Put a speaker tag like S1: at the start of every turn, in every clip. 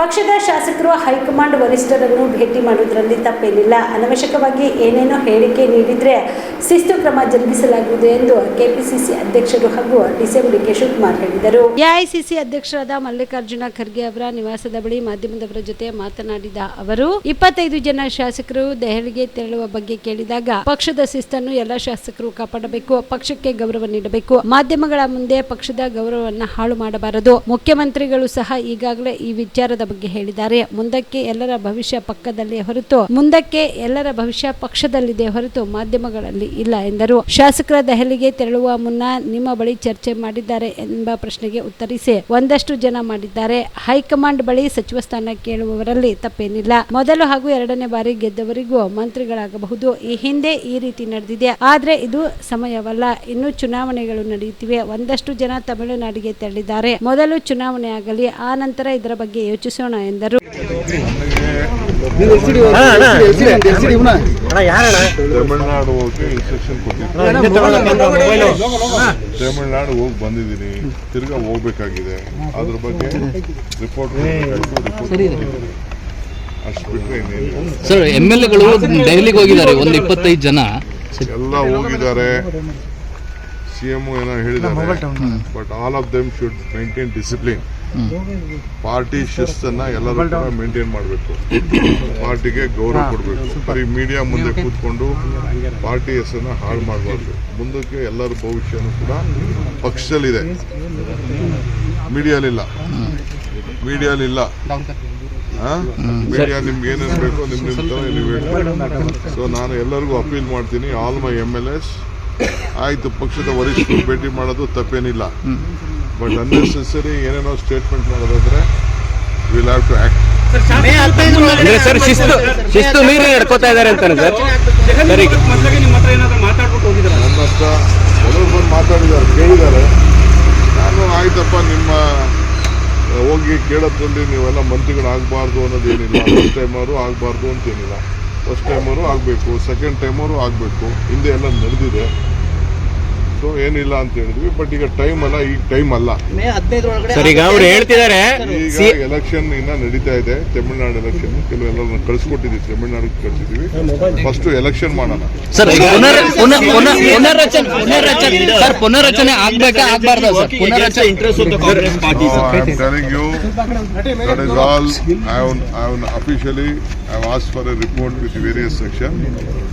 S1: ಪಕ್ಷದ ಶಾಸಕರು ಹೈಕಮಾಂಡ್ ವರಿಷ್ಠರನ್ನು ಭೇಟಿ ಮಾಡುವುದರಲ್ಲಿ ತಪ್ಪೇನಿಲ್ಲ. ಅನವಶ್ಯಕವಾಗಿ ಏನೇನೋ ಹೇಳಿಕೆ ನೀಡಿದರೆ ಶಿಸ್ತು ಕ್ರಮ ಜರುಗಿಸಲಾಗುವುದು ಎಂದು ಕೆಪಿಸಿಸಿ ಅಧ್ಯಕ್ಷರು ಹಾಗೂ ಡಿಸಿಎಂ ಡಿಕೆ ಶಿವಕುಮಾರ್ ಹೇಳಿದರು. ಎಐಸಿಸಿ ಅಧ್ಯಕ್ಷರಾದ ಮಲ್ಲಿಕಾರ್ಜುನ ಖರ್ಗೆ ಅವರ ನಿವಾಸದ ಬಳಿ ಮಾಧ್ಯಮದವರ ಜೊತೆ ಮಾತನಾಡಿದ ಅವರು 25 ಜನ ಶಾಸಕರು ದೆಹಲಿಗೆ ತೆರಳುವ ಬಗ್ಗೆ ಕೇಳಿದಾಗ ಪಕ್ಷದ ಶಿಸ್ತನ್ನು ಎಲ್ಲ ಶಾಸಕರು ಕಾಪಾಡಬೇಕು, ಪಕ್ಷಕ್ಕೆ ಗೌರವ ನೀಡಬೇಕು, ಮಾಧ್ಯಮಗಳ ಮುಂದೆ ಪಕ್ಷದ ಗೌರವವನ್ನು ಹಾಳು ಮಾಡಬಾರದು. ಮುಖ್ಯಮಂತ್ರಿಗಳು ಸಹ ಈಗಾಗಲೇ ಈ ವಿಚಾರದ ಬಗ್ಗೆ ಹೇಳಿದ್ದಾರೆ. ಮುಂದಕ್ಕೆ ಎಲ್ಲರ ಭವಿಷ್ಯ ಪಕ್ಷದಲ್ಲಿದೆ ಹೊರತು ಮಾಧ್ಯಮಗಳಲ್ಲಿ ಇಲ್ಲ ಎಂದರು. ಶಾಸಕರ ದೆಹಲಿಗೆ ತೆರಳುವ ಮುನ್ನ ನಿಮ್ಮ ಬಳಿ ಚರ್ಚೆ ಮಾಡಿದ್ದಾರೆ ಎಂಬ ಪ್ರಶ್ನೆಗೆ ಉತ್ತರಿಸಿ, ಒಂದಷ್ಟು ಜನ ಮಾಡಿದ್ದಾರೆ. ಹೈಕಮಾಂಡ್ ಬಳಿ ಸಚಿವ ಸ್ಥಾನ ಕೇಳುವವರಲ್ಲಿ ತಪ್ಪೇನಿಲ್ಲ. ಮೊದಲು ಹಾಗೂ ಎರಡನೇ ಬಾರಿ ಗೆದ್ದವರಿಗೂ ಮಂತ್ರಿಗಳಾಗಬಹುದು. ಈ ಹಿಂದೆ ಈ ರೀತಿ ನಡೆದಿದೆ. ಆದ್ರೆ ಇದು ಸಮಯವಲ್ಲ. ಇನ್ನು ಚುನಾವಣೆಗಳು ನಡೆಯುತ್ತಿವೆ. ಒಂದಷ್ಟು ಜನ ತಮಿಳುನಾಡಿಗೆ ತೆರಳಿದ್ದಾರೆ. ಮೊದಲು ಚುನಾವಣೆ ಆಗಲಿ, ಆ ನಂತರ ಇದರ ಬಗ್ಗೆ ಯೋಚಿಸೋಣ ಎಂದರು.
S2: ತಮಿಳುನಾಡು ಹೋಗಿ ಇನ್ಸ್ಟ್ರಕ್ಷನ್ ಕೊಟ್ಟಿದ್ದೀನಿ. ತಮಿಳುನಾಡು ಹೋಗಿ ಬಂದಿದ್ದೀನಿ, ತಿರ್ಗಾ ಹೋಗ್ಬೇಕಾಗಿದೆ. ಅದ್ರ ಬಗ್ಗೆ ರಿಪೋರ್ಟ್ ಅಷ್ಟು ಬಿಟ್ಟರೆ ಇನ್ನೇನಿಲ್ಲ.
S3: ಸರ್, MLAಗಳು ದೆಹಲಿಗೆ ಹೋಗಿದ್ದಾರೆ, ಒಂದು 25 ಜನ
S2: ಎಲ್ಲ ಹೋಗಿದ್ದಾರೆ. CM ಏನೋ ಹೇಳಿದ್ದಾರೆ. But all of them should maintain discipline. Party ಶಿಸ್ತನ್ನ ಎಲ್ಲರೂ ಕೂಡ ಮೇಂಟೈನ್ ಮಾಡಬೇಕು. ಪಾರ್ಟಿಗೆ ಗೌರವ ಕೊಡಬೇಕು. ಬರೀ ಮೀಡಿಯಾ ಮುಂದೆ ಕೂತ್ಕೊಂಡು ಪಾರ್ಟಿ ಹೆಸರನ್ನ ಹಾಳು ಮಾಡಬಾರ್ದು. ಮುಂದಕ್ಕೆ ಎಲ್ಲರ ಭವಿಷ್ಯನೂ ಕೂಡ ಪಕ್ಷದಲ್ಲಿದೆ, ಮೀಡಿಯಾಲಿಲ್ಲ. ಮೀಡಿಯಾ ನಿಮ್ಗೆ ಏನೇನು ಬೇಕೋ ನಿಮ್ಮ ತರ ನೀವು ಹೇಳಿ. ಸೊ ನಾನು ಎಲ್ಲರಿಗೂ ಅಪೀಲ್ ಮಾಡ್ತೀನಿ, ಆಲ್ ಮೈ MLAs, ಆಯ್ತು ಪಕ್ಷದ ವರಿಷ್ಠರು ಭೇಟಿ ಮಾಡೋದು ತಪ್ಪೇನಿಲ್ಲ. ಬಟ್ ಅನ್ನೆಸೆಸರಿ ಏನೇನೋ ಸ್ಟೇಟ್ಮೆಂಟ್ ಮಾಡೋದಾದ್ರೆ will have to act.
S3: Sir, ಶಿಸ್ತು ಮೀರಿ ನಡ್ಕೋತಾ ಇದ್ದಾರೆ ಅಂತಾನೆ ಸರ್.
S2: ನನ್ನ ಹತ್ರ ಎಲ್ಲರೂ ಬಂದು ಮಾತಾಡಿದ್ದಾರೆ, ಕೇಳಿದ್ದಾರೆ. ನಾನು ಆಯ್ತಪ್ಪ, ನಿಮ್ಮ ಹೋಗಿ ಕೇಳೋದ್ರಲ್ಲಿ ನೀವೆಲ್ಲ ಮಂತ್ರಿಗಳಾಗಬಾರ್ದು ಅನ್ನೋದೇನಿಲ್ಲ. ಫಸ್ಟ್ ಟೈಮರು ಆಗಬಾರ್ದು ಅಂತೇನಿಲ್ಲ. ಫಸ್ಟ್ ಟೈಮರು ಆಗಬೇಕು, ಸೆಕೆಂಡ್ ಟೈಮರು ಆಗಬೇಕು. ಹಿಂದೆ ಎಲ್ಲ ನಡೆದಿದೆ. ಸೊ ಏನಿಲ್ಲ ಅಂತ ಹೇಳಿದ್ವಿ. ಬಟ್ ಈಗ ಟೈಮ್ ಅಲ್ಲ, ಈಗ ಟೈಮ್ ಅಲ್ಲ.
S3: ಈಗ ಅವ್ರು ಹೇಳ್ತಿದ್ದಾರೆ,
S2: ಈಗ ಎಲೆಕ್ಷನ್ ಇನ್ನ ನಡೀತಾ ಇದೆ. ತಮಿಳುನಾಡು ಎಲೆಕ್ಷನ್ ಕೆಲವೆಲ್ಲ ಕಳಿಸ್ಕೊಟ್ಟಿದ್ದೀವಿ, ತಮಿಳುನಾಡಿಗೆ ಕಳಿಸಿದ್ದೀವಿ. ಫಸ್ಟ್ ಎಲೆಕ್ಷನ್ ಮಾಡೋಣ.
S3: ಸರ್, ಪುನರ್ರಚನೆ ಆಗ್ಬೇಕಾ ಆಗ್ಬಾರ್ದ ಸರ್? ಪುನರ್ರಚನೆ interest of the Congress party.
S2: I am telling you, that is all. I have officially asked for a report with various sections.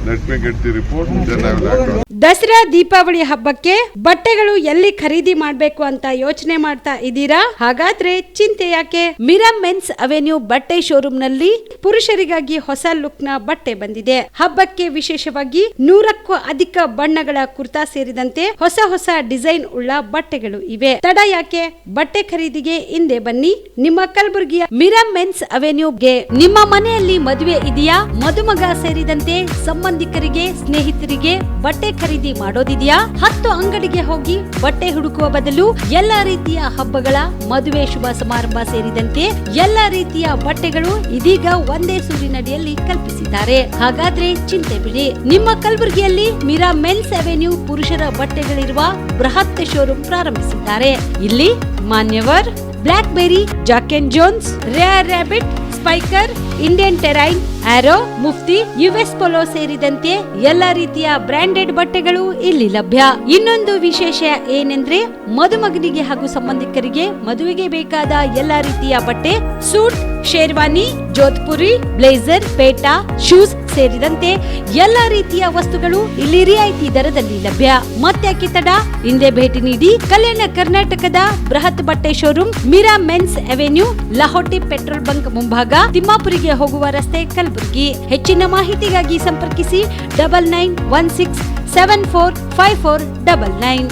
S2: Let me get the report, then I will act on it.
S1: Dasara Deepavali ಹಬ್ಬಕ್ಕೆ ಬಟ್ಟೆಗಳು ಎಲ್ಲಿ ಖರೀದಿ ಮಾಡಬೇಕು ಅಂತ ಯೋಚನೆ ಮಾಡ್ತಾ ಇದ್ದೀರಾ? ಹಾಗಾದ್ರೆ ಚಿಂತೆ ಯಾಕೆ? ಮಿರಾ ಮೆನ್ಸ್ ಅವೆನ್ಯೂ ಬಟ್ಟೆ ಶೋರೂಮ್ ನಲ್ಲಿ ಪುರುಷರಿಗಾಗಿ ಹೊಸ ಲುಕ್ ನ ಬಟ್ಟೆ ಬಂದಿದೆ. ಹಬ್ಬಕ್ಕೆ ವಿಶೇಷವಾಗಿ 100ಕ್ಕೂ ಅಧಿಕ ಬಣ್ಣಗಳ ಕುರ್ತಾ ಸೇರಿದಂತೆ ಹೊಸ ಡಿಸೈನ್ ಉಳ್ಳ ಬಟ್ಟೆಗಳು ಇವೆ. ತಡ ಯಾಕೆ? ಬಟ್ಟೆ ಖರೀದಿಗೆ ಹಿಂದೆ ಬನ್ನಿ. ನಿಮ್ಮ ಕಲಬುರಗಿಯ ಮಿರಾ ಮೆನ್ಸ್ ಅವೆನ್ಯೂಗೆ. ನಿಮ್ಮ ಮನೆಯಲ್ಲಿ ಮದುವೆ ಇದೆಯಾ? ಮದುಮಗ ಸೇರಿದಂತೆ ಸಂಬಂಧಿಕರಿಗೆ, ಸ್ನೇಹಿತರಿಗೆ ಬಟ್ಟೆ ಖರೀದಿ ಮಾಡೋದಿದೆಯಾ? 10 ಅಂಗಡಿಗೆ ಹೋಗಿ ಬಟ್ಟೆ ಹುಡುಕುವ ಬದಲು ಎಲ್ಲಾ ರೀತಿಯ ಹಬ್ಬಗಳ, ಮದುವೆ, ಶುಭ ಸಮಾರಂಭ ಸೇರಿದಂತೆ ಎಲ್ಲಾ ರೀತಿಯ ಬಟ್ಟೆಗಳು ಇದೀಗ ಒಂದೇ ಸೂರಿನಡಿಯಲ್ಲಿ ಕಲ್ಪಿಸಿದ್ದಾರೆ. ಹಾಗಾದ್ರೆ ಚಿಂತೆ ಬಿಡಿ. ನಿಮ್ಮ ಕಲಬುರಗಿಯಲ್ಲಿ ಮಿರಾ ಮೆನ್ಸ್ ಅವೆನ್ಯೂ ಪುರುಷರ ಬಟ್ಟೆಗಳಿರುವ ಬೃಹತ್ ಶೋರೂಮ್ ಪ್ರಾರಂಭಿಸಿದ್ದಾರೆ. ಇಲ್ಲಿ Manyavar, Blackberrys, Jack and Jones, Rare Rabbit, Spykar, Indian Terrain, Arrow, Mufti, US Polo ಸೇರಿದಂತೆ ಎಲ್ಲಾ ರೀತಿಯ ಬ್ರಾಂಡೆಡ್ ಬಟ್ಟೆಗಳು ಇಲ್ಲಿ ಲಭ್ಯ. ಇನ್ನೊಂದು ವಿಶೇಷ ಏನೆಂದ್ರೆ, ಮದುಮಗನಿಗೆ ಹಾಗೂ ಸಂಬಂಧಿಕರಿಗೆ ಮದುವೆಗೆ ಬೇಕಾದ ಎಲ್ಲಾ ರೀತಿಯ ಬಟ್ಟೆ, ಸೂಟ್, ಶೇರ್ವಾನಿ, ಜೋಧ್ಪುರಿ, ಬ್ಲೇಸರ್, ಪೇಟಾ, ಶೂಸ್ ಸೇರಿದಂತೆ ಎಲ್ಲಾ ರೀತಿಯ ವಸ್ತುಗಳು ಇಲ್ಲಿ ರಿಯಾಯಿತಿ ದರದಲ್ಲಿ ಲಭ್ಯ. ಮತ್ತ್ಯಾಕೆ ತಡ? ಹಿಂದೆ ಭೇಟಿ ನೀಡಿ. ಕಲ್ಯಾಣ ಕರ್ನಾಟಕದ ಬೃಹತ್ ಬಟ್ಟೆ showroom Mira men's avenue, Lahoti petrol bunk ಮುಂಭಾಗ, ತಿಮ್ಮಾಪುರಿಗೆ ಹೋಗುವ ರಸ್ತೆ, ಕಲಬುರಗಿ. ಹೆಚ್ಚಿನ ಮಾಹಿತಿಗಾಗಿ ಸಂಪರ್ಕಿಸಿ 9916745499.